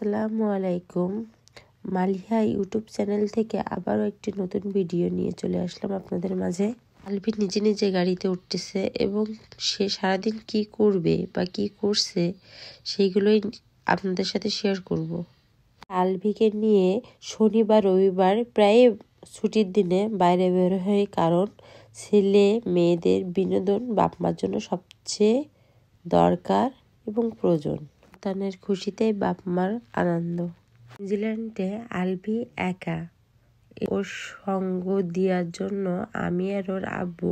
আসসালামু আলাইকুম। Maliha YouTube channel থেকে আবারও একটি নতুন ভিডিও নিয়ে চলে আসলাম আপনাদের মাঝে। আলভি নিজে নিজে গাড়িতে উঠতেছে এবং সে সারাদিন কি করবে বা কি করছে সেইগুলোই আপনাদের সাথে শেয়ার করব। আলভিকে নিয়ে শনিবার রবিবার প্রায় ছুটির দিনে বাইরে বের হয়, কারণ ছেলে মেয়েদের বিনোদন বাপ মার জন্য সবচেয়ে দরকার এবং প্রয়োজন। সন্তানের খুশিতে বাপ মার আনন্দ। নিউজিল্যান্ডে আলভি একা, ওর সঙ্গ দেওয়ার জন্য আমি আর ওর আব্বু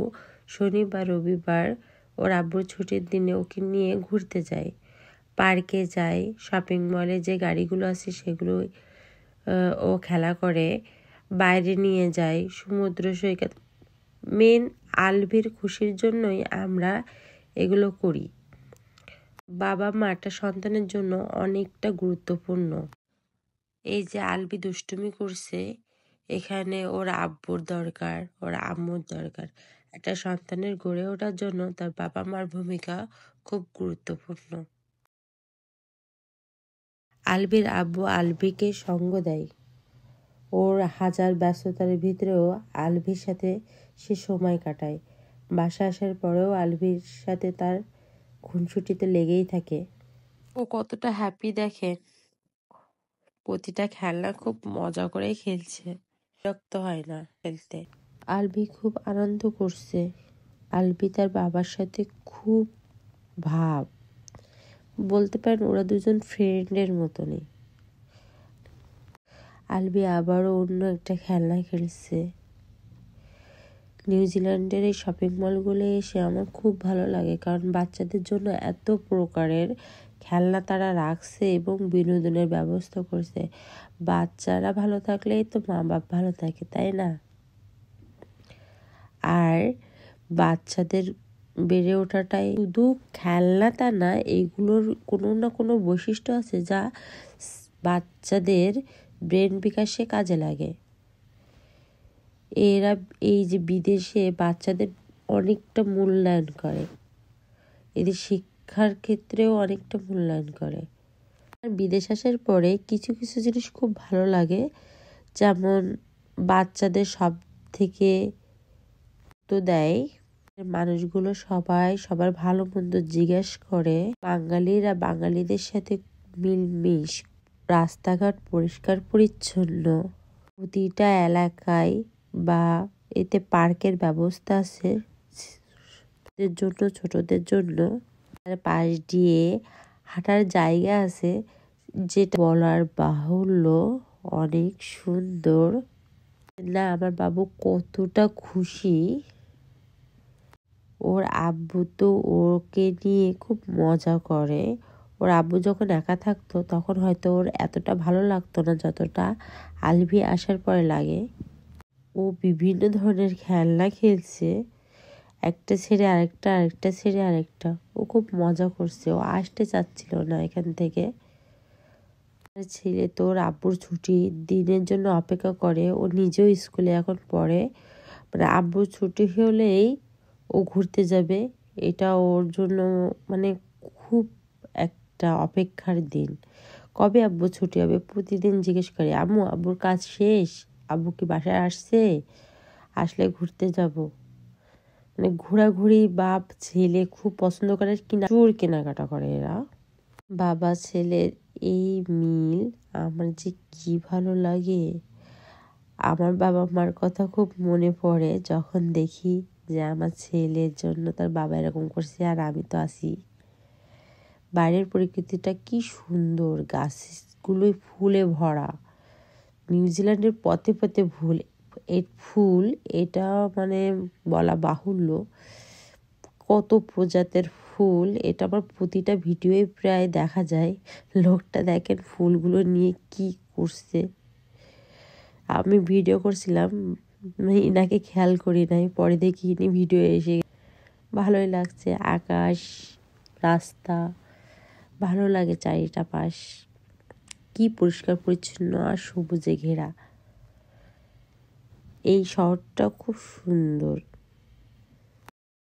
শনিবার রবিবার ওর আব্বুর ছুটির দিনে ওকে নিয়ে ঘুরতে যাই, পার্কে যাই, শপিং মলে যে গাড়িগুলো আছে সেগুলো ও খেলা করে, বাইরে নিয়ে যাই, সমুদ্র সৈকত। মেন আলভির খুশির জন্যই আমরা এগুলো করি। বাবা মাটা সন্তানের জন্য অনেকটা গুরুত্বপূর্ণ। এই যে আলভি দুষ্টুমি করছে, এখানে ওর আব্বুর দরকার, ওর আম্মুর দরকার। একটা সন্তানের গড়ে ওঠার জন্য তার বাবা মার ভূমিকা খুব গুরুত্বপূর্ণ। আলভির আব্বু আলভিকে সঙ্গ দেয়। ওর হাজার ব্যস্ততার ভিতরেও আলভির সাথে সে সময় কাটায়। বাসা আসার পরেও আলভির সাথে তার খুনসুটিতে লেগেই থাকে। ও কতটা হ্যাপি দেখেন, প্রতিটা খেলনা খুব মজা করে খেলছে, বিরক্ত হয় না খেলতে। আলভি খুব আনন্দ করছে। আলভি তার বাবার সাথে খুব ভাব, বলতে পারেন ওরা দুজন ফ্রেন্ডের মতনই। আলভি আবারও অন্য একটা খেলনা খেলছে। নিউজিল্যান্ডের এই শপিং মলগুলো এসে আমার খুব ভালো লাগে, কারণ বাচ্চাদের জন্য এত প্রকারের খেলনা তারা রাখছে এবং বিনোদনের ব্যবস্থা করছে। বাচ্চারা ভালো থাকলেই তো মা বাপ ভালো থাকে, তাই না? আর বাচ্চাদের বেড়ে ওঠাটাই শুধু খেলনা তা না, এইগুলোর কোনো না কোনো বৈশিষ্ট্য আছে যা বাচ্চাদের ব্রেন বিকাশে কাজে লাগে। এরা এই যে বিদেশে বাচ্চাদের অনেকটা মূল্যায়ন করে, এদের শিক্ষার ক্ষেত্রেও অনেকটা মূল্যায়ন করে। আর বিদেশ আসার পরে কিছু কিছু জিনিস খুব ভালো লাগে, যেমন বাচ্চাদের সব থেকে তো দেয়, মানুষগুলো সবাই সবার ভালো মন্দ জিজ্ঞেস করে, বাঙালিরা বাঙালিদের সাথে মিলমিশ, রাস্তাঘাট পরিষ্কার পরিচ্ছন্ন, প্রতিটা এলাকায় বা এতে পার্কের ব্যবস্থা আছে জন্য, ছোটদের জন্য পাশ দিয়ে হাঁটার জায়গা আছে, যেটা বলার বাহুল্য অনেক সুন্দর না। আমার বাবু কতটা খুশি। ওর আব্বু তো ওকে নিয়ে খুব মজা করে। ওর আব্বু যখন একা থাকতো তখন হয়তো ওর এতটা ভালো লাগতো না যতটা আলভি আসার পরে লাগে। ও বিভিন্ন ধরনের খেলনা খেলছে, একটা ছেড়ে আরেকটা, আরেকটা ছেড়ে আরেকটা। ও খুব মজা করছে, ও আসতে চাচ্ছিল না এখান থেকে। ছেলে তো ওর আব্বুর ছুটির দিনের জন্য অপেক্ষা করে। ও নিজেও স্কুলে এখন পড়ে, মানে আব্বুর ছুটি হলেই ও ঘুরতে যাবে। এটা ওর জন্য মানে খুব একটা অপেক্ষার দিন, কবে আব্বু ছুটি হবে। প্রতিদিন জিজ্ঞেস করে, আম্মু আব্বুর কাজ শেষ, আব্বু কি বাসায় আসছে, আসলে ঘুরতে যাব। মানে ঘোরাঘুরি বাপ ছেলে খুব পছন্দ করে, কিনা চুর কেনাকাটা করে এরা। বাবা ছেলের এই মিল আমার যে কি ভালো লাগে। আমার বাবা মার কথা খুব মনে পড়ে যখন দেখি যে আমার ছেলের জন্য তার বাবা এরকম করছে আর আমি তো আছি। বাইরের প্রকৃতিটা কি সুন্দর, গাছগুলোই ফুলে ভরা। নিউজিল্যান্ডের পথে পথে ফুল, এটা মানে বলা বাহুল্য। কত প্রজাতির ফুল, এটা আমার প্রতিটা ভিডিওই প্রায় দেখা যায়। লোকটা দেখেন ফুলগুলো নিয়ে কি করছে। আমি ভিডিও করছিলাম, ইনাকে খেয়াল করি নাই, পরে দেখি ইনি ভিডিও এসে। ভালোই লাগছে, আকাশ, রাস্তা ভালো লাগে, চারিটা পাশ কি পরিষ্কার পরিচ্ছন্ন আর সবুজে ঘেরা। এই শহরটা খুব সুন্দর।